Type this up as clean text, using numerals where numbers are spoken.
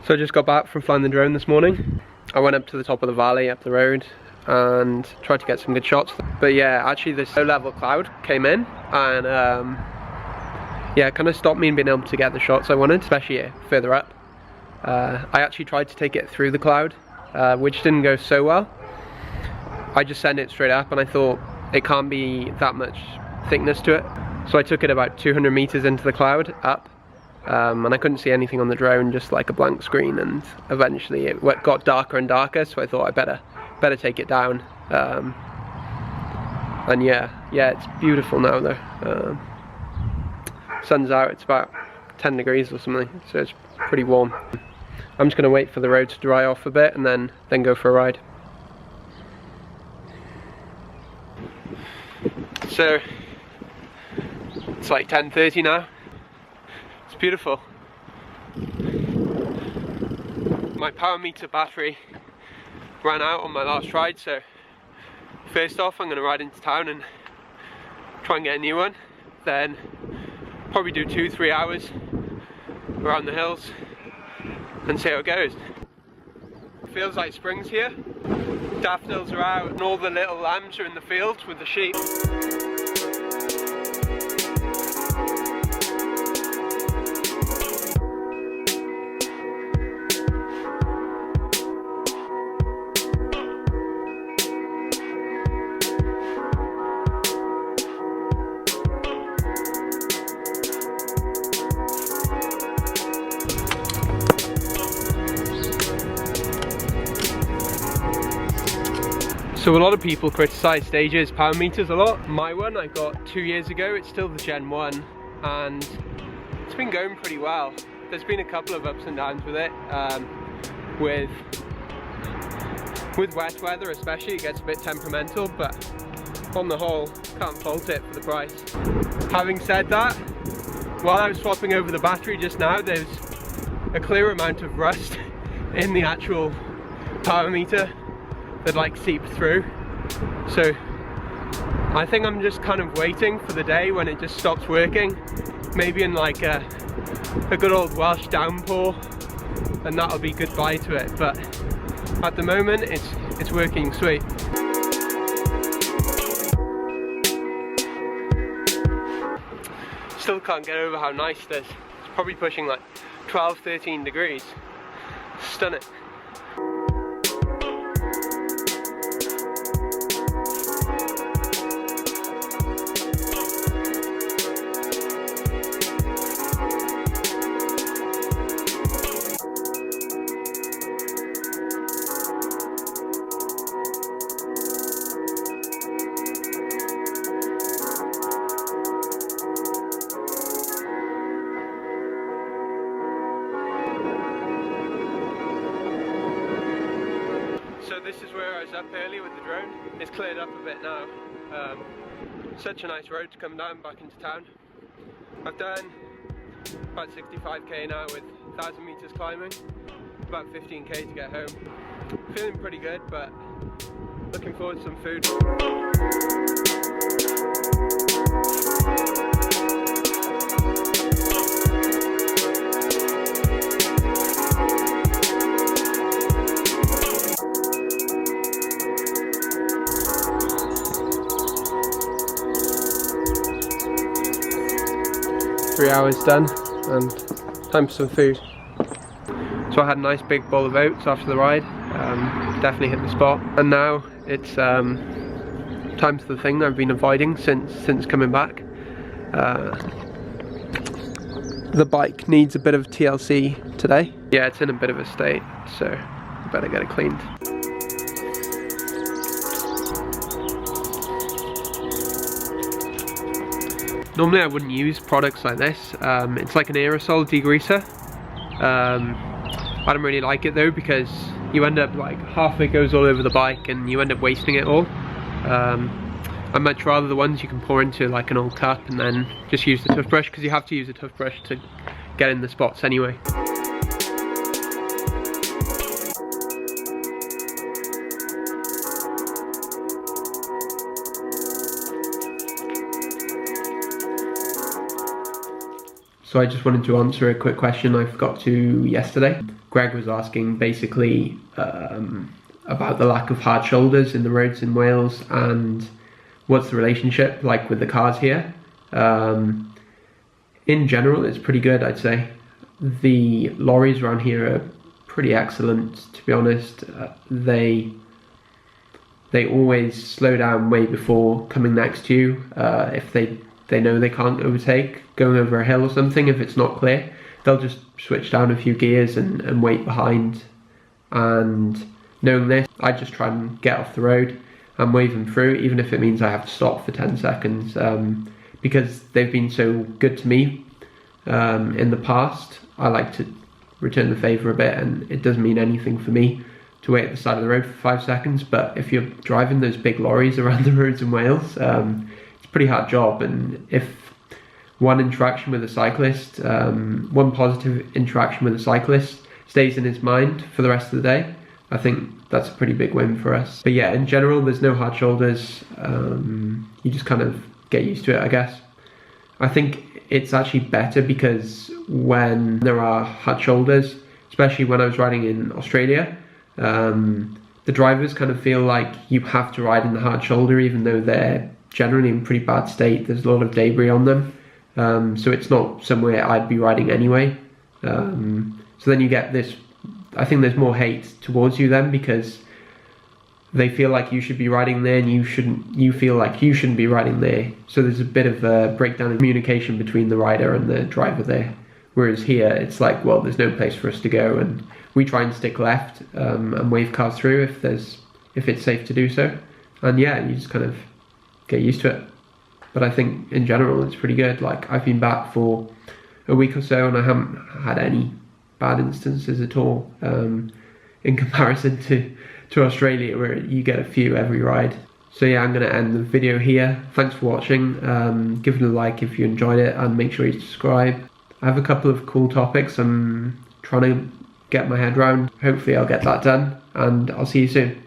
So I just got back from flying the drone this morning. I went up to the top of the valley, up the road, and tried to get some good shots. But yeah, actually this low level cloud came in and yeah, it kind of stopped me in being able to get the shots I wanted, especially further up. I actually tried to take it through the cloud, which didn't go so well. I just sent it straight up and I thought it can't be that much thickness to it. So I took it about 200 meters into the cloud, up. And I couldn't see anything on the drone, just like a blank screen, and eventually it got darker and darker, so I thought I better take it down. And yeah, it's beautiful now though. Sun's out, it's about 10 degrees or something, so it's pretty warm. I'm just gonna wait for the road to dry off a bit and then go for a ride. So it's like 10:30 now. It's beautiful. My power meter battery ran out on my last ride, so first off I'm going to ride into town and try and get a new one. Then probably do 2-3 hours around the hills and see how it goes. It feels like spring's here. Daffodils are out and all the little lambs are in the fields with the sheep. So a lot of people criticise Stage's power meters a lot. My one I got 2 years ago, it's still the Gen 1 and it's been going pretty well. There's been a couple of ups and downs with it. With wet weather especially, it gets a bit temperamental, but on the whole, can't fault it for the price. Having said that, while I was swapping over the battery just now, there's a clear amount of rust in the actual power meter that like seeped through. So I think I'm just kind of waiting for the day when it just stops working, maybe in like a good old Welsh downpour, and that'll be goodbye to it. But at the moment it's working sweet. Still can't get over how nice it is. It's probably pushing like 12-13 degrees. Stunning. So this is where I was up earlier with the drone. It's cleared up a bit now. Such a nice road to come down back into town. I've done about 65k now with 1,000 meters climbing, about 15k to get home. Feeling pretty good, but looking forward to some food. 3 hours done and time for some food. So I had a nice big bowl of oats after the ride, definitely hit the spot. And now it's time for the thing that I've been avoiding since coming back. The bike needs a bit of TLC today. Yeah, it's in a bit of a state, so I better get it cleaned. Normally I wouldn't use products like this. It's like an aerosol degreaser. I don't really like it though, because you end up like half of it goes all over the bike and you end up wasting it all. I'd much rather the ones you can pour into like an old cup and then just use the toothbrush, because you have to use a toothbrush to get in the spots anyway. So I just wanted to answer a quick question I forgot to yesterday. Greg was asking basically about the lack of hard shoulders in the roads in Wales and what's the relationship like with the cars here. In general, it's pretty good, I'd say. The lorries around here are pretty excellent, to be honest. They always slow down way before coming next to you. If they know they can't overtake, going over a hill or something, if it's not clear, they'll just switch down a few gears and wait behind. And knowing this, I just try and get off the road and wave them through, even if it means I have to stop for 10 seconds, because they've been so good to me in the past. I like to return the favour a bit, and it doesn't mean anything for me to wait at the side of the road for 5 seconds, but if you're driving those big lorries around the roads in Wales, it's a pretty hard job. And if one interaction with a cyclist, one positive interaction with a cyclist stays in his mind for the rest of the day, I think that's a pretty big win for us. But yeah, in general, there's no hard shoulders. You just kind of get used to it, I guess. I think it's actually better because when there are hard shoulders, especially when I was riding in Australia, the drivers kind of feel like you have to ride in the hard shoulder even though they're generally in pretty bad state. There's a lot of debris on them, so it's not somewhere I'd be riding anyway. So then you get this, I think there's more hate towards you then, because they feel like you should be riding there and you feel like you shouldn't be riding there. So there's a bit of a breakdown in communication between the rider and the driver there. Whereas here, it's like, well, there's no place for us to go, and we try and stick left and wave cars through if it's safe to do so. And yeah, you just kind of get used to it. But I think in general, it's pretty good. Like, I've been back for a week or so, and I haven't had any bad instances at all in comparison to Australia, where you get a few every ride. So yeah, I'm going to end the video here. Thanks for watching. Give it a like if you enjoyed it, and make sure you subscribe. I have a couple of cool topics I'm trying to get my head around. Hopefully I'll get that done, and I'll see you soon.